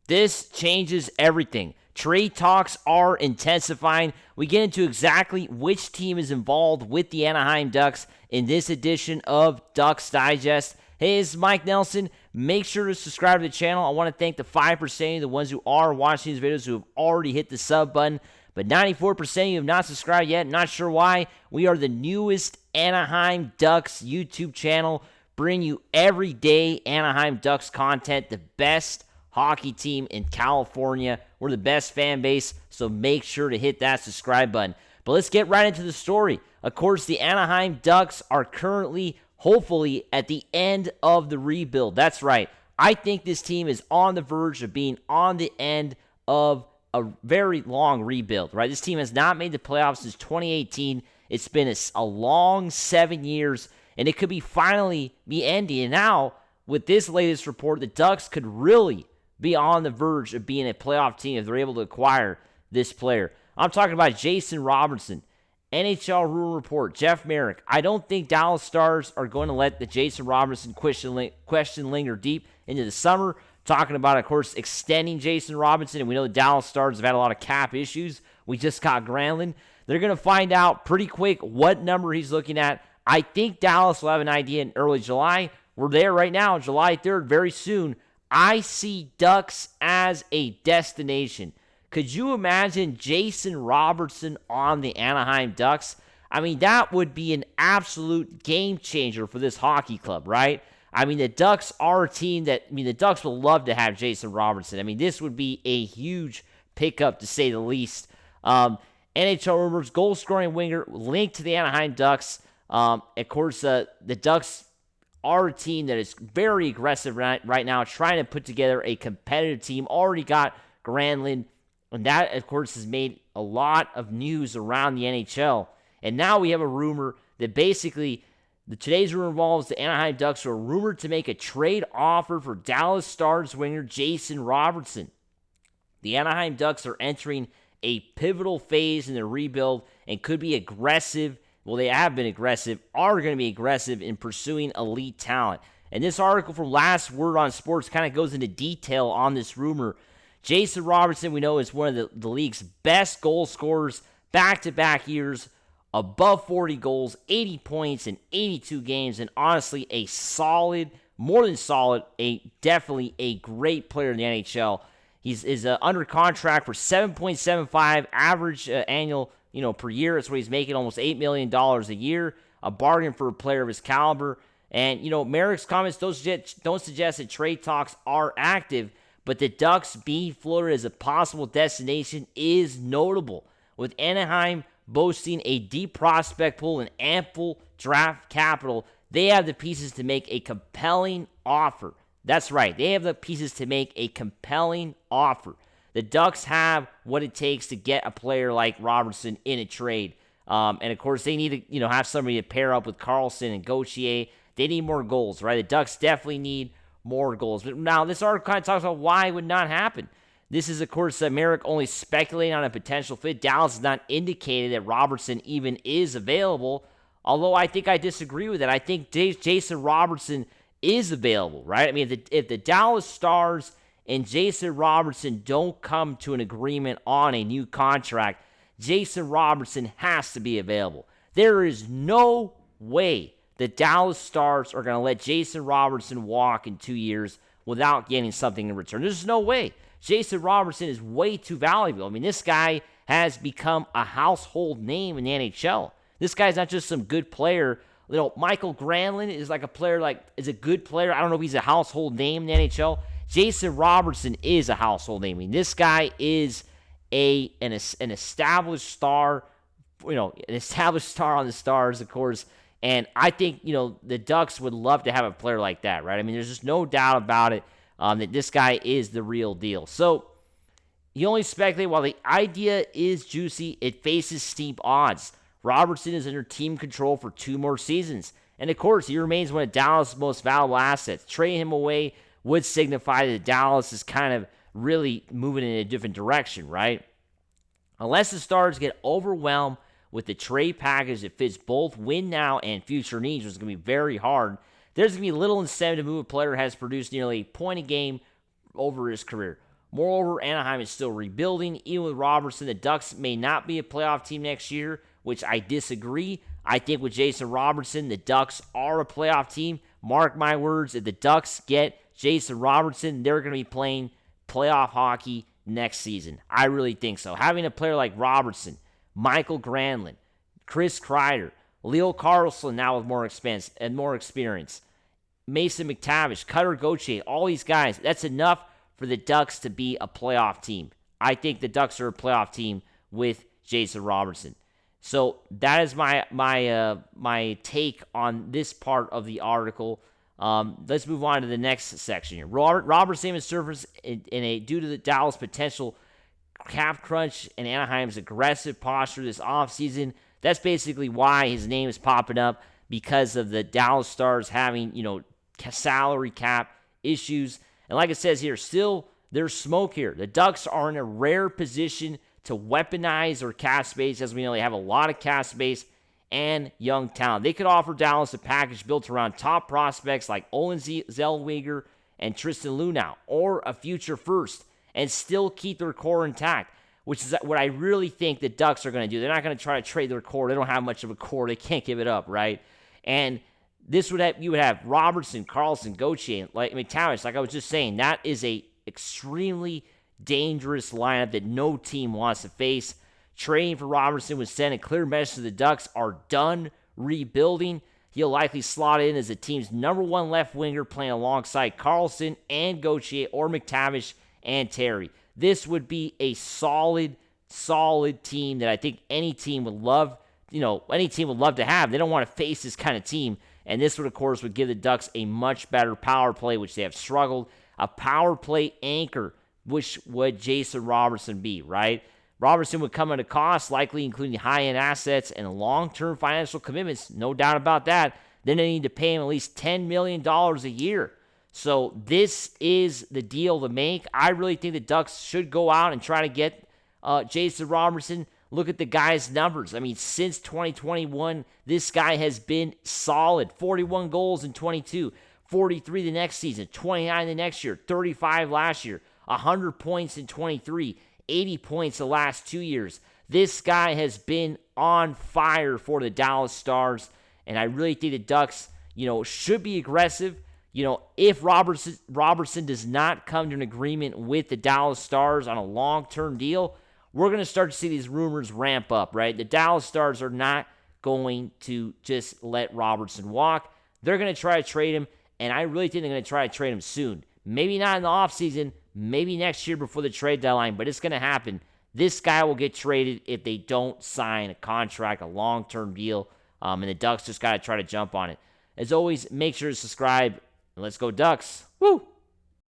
This changes everything. Trade talks are intensifying. We get into exactly which team is involved with the Anaheim Ducks in this edition of Ducks Digest. Hey, this is Mike Nelson. Make sure to subscribe to the channel. I want to thank the 5% of the ones who are watching these videos who have already hit the sub button, but 94% of you have not subscribed yet. Not sure why. We are the newest Anaheim Ducks YouTube channel, bring you everyday Anaheim Ducks content, the best hockey team in California. We're the best fan base, so make sure to hit that subscribe button. But let's get right into the story. Of course, the Anaheim Ducks are currently, hopefully, at the end of the rebuild. That's right. I think this team is on the verge of being on the end of a very long rebuild, right? This team has not made the playoffs since 2018. It's been a long 7 years, and it could be finally be ending. And now, with this latest report, the Ducks could really be on the verge of being a playoff team if they're able to acquire this player. I'm talking about Jason Robertson. NHL Rumor Report, Jeff Merrick. I don't think Dallas Stars are going to let the Jason Robertson question linger deep into the summer. Talking about, of course, extending Jason Robertson, and we know the Dallas Stars have had a lot of cap issues. We just got Granlund. They're going to find out pretty quick what number he's looking at. I think Dallas will have an idea in early July. We're there right now, July 3rd, very soon. I see Ducks as a destination. Could you imagine Jason Robertson on the Anaheim Ducks? I mean, that would be an absolute game changer for this hockey club, right? I mean, the Ducks are a team the Ducks would love to have Jason Robertson. I mean, this would be a huge pickup, to say the least. NHL rumors, goal-scoring winger linked to the Anaheim Ducks. Of course, the Ducks are a team that is very aggressive right now, trying to put together a competitive team. Already got Granlund, and that, of course, has made a lot of news around the NHL. And now we have a rumor that basically, today's rumor involves the Anaheim Ducks are rumored to make a trade offer for Dallas Stars winger Jason Robertson. The Anaheim Ducks are entering a pivotal phase in their rebuild and could be aggressive. Well, they have been aggressive, are going to be aggressive in pursuing elite talent. And this article from Last Word on Sports kind of goes into detail on this rumor. Jason Robertson, we know, is one of the league's best goal scorers, back-to-back years, above 40 goals, 80 points in 82 games, and honestly, a solid, more than solid, definitely a great player in the NHL. He's under contract for $7.75 average annual per year. That's what he's making, almost $8 million a year. A bargain for a player of his caliber. And, Merrick's comments don't suggest that trade talks are active, but the Ducks being floated as a possible destination is notable. With Anaheim boasting a deep prospect pool and ample draft capital, they have the pieces to make a compelling offer. That's right, they have the pieces to make a compelling offer. The Ducks have what it takes to get a player like Robertson in a trade. And, of course, they need to have somebody to pair up with Carlson and Gauthier. They need more goals, right? The Ducks definitely need more goals. But now this article kind of talks about why it would not happen. This is, of course, Merrick only speculating on a potential fit. Dallas has not indicated that Robertson even is available, although I think I disagree with it. I think Jason Robertson is available, right? I mean, if the Dallas Stars and Jason Robertson don't come to an agreement on a new contract, Jason Robertson has to be available. There is no way the Dallas Stars are going to let Jason Robertson walk in 2 years without getting something in return. There's no way. Jason Robertson is way too valuable. I mean, this guy has become a household name in the NHL. This guy's not just some good player. Michael Granlund is like a player, is a good player. I don't know if he's a household name in the NHL. Jason Robertson is a household name. I mean, this guy is an established star, an established star on the Stars, of course. And I think, the Ducks would love to have a player like that, right? I mean, there's just no doubt about it that this guy is the real deal. So, you only speculate while the idea is juicy, it faces steep odds. Robertson is under team control for 2 more seasons. And, of course, he remains one of Dallas' most valuable assets. Trading him away would signify that Dallas is kind of really moving in a different direction, right? Unless the Stars get overwhelmed with the trade package that fits both win-now and future needs, which is going to be very hard, there's going to be little incentive to move a player who has produced nearly a point a game over his career. Moreover, Anaheim is still rebuilding. Even with Robertson, the Ducks may not be a playoff team next year, which I disagree. I think with Jason Robertson, the Ducks are a playoff team. Mark my words, if the Ducks get Jason Robertson, they're going to be playing playoff hockey next season. I really think so. Having a player like Robertson, Michael Granlund, Chris Kreider, Leo Carlson now with more experience, Mason McTavish, Cutter Gauthier, all these guys, that's enough for the Ducks to be a playoff team. I think the Ducks are a playoff team with Jason Robertson. So that is my take on this part of the article. Let's move on to the next section here. Robertson has surfaced due to the Dallas potential cap crunch and Anaheim's aggressive posture this offseason. That's basically why his name is popping up, because of the Dallas Stars having, salary cap issues. And like it says here, still there's smoke here. The Ducks are in a rare position to weaponize their cap space. As we know, they have a lot of cap space and young talent. They could offer Dallas a package built around top prospects like Olen Zellweger and Tristan Luneau, or a future first, and still keep their core intact, which is what I really think the Ducks are going to do. They're not going to try to trade their core. They don't have much of a core. They can't give it up, right? And you would have Robertson, Carlson, Gauthier, like McTavish. Like I was just saying, that is a extremely dangerous lineup that no team wants to face. Trading for Robertson would send a clear message to the Ducks are done rebuilding. He'll likely slot in as the team's number one left winger, playing alongside Carlson and Gauthier, or McTavish and Terry. This would be a solid team that I think any team would love to have. They don't want to face this kind of team. And this would, of course, give the Ducks a much better power play, which they have struggled. A power play anchor, which would Jason Robertson be, right? Robertson would come at a cost, likely including high-end assets and long-term financial commitments. No doubt about that. Then they need to pay him at least $10 million a year. So this is the deal to make. I really think the Ducks should go out and try to get Jason Robertson. Look at the guy's numbers. I mean, since 2021, this guy has been solid. 41 goals in 22, 43 the next season, 29 the next year, 35 last year, 100 points in 23, 80 points the last 2 years. This guy has been on fire for the Dallas Stars, and I really think the Ducks, should be aggressive. If Robertson does not come to an agreement with the Dallas Stars on a long-term deal, we're going to start to see these rumors ramp up, right? The Dallas Stars are not going to just let Robertson walk. They're going to try to trade him, and I really think they're going to try to trade him soon. Maybe not in the offseason, maybe next year before the trade deadline, but it's going to happen. This guy will get traded if they don't sign a contract, a long-term deal, and the Ducks just got to try to jump on it. As always, make sure to subscribe, and let's go Ducks. Woo!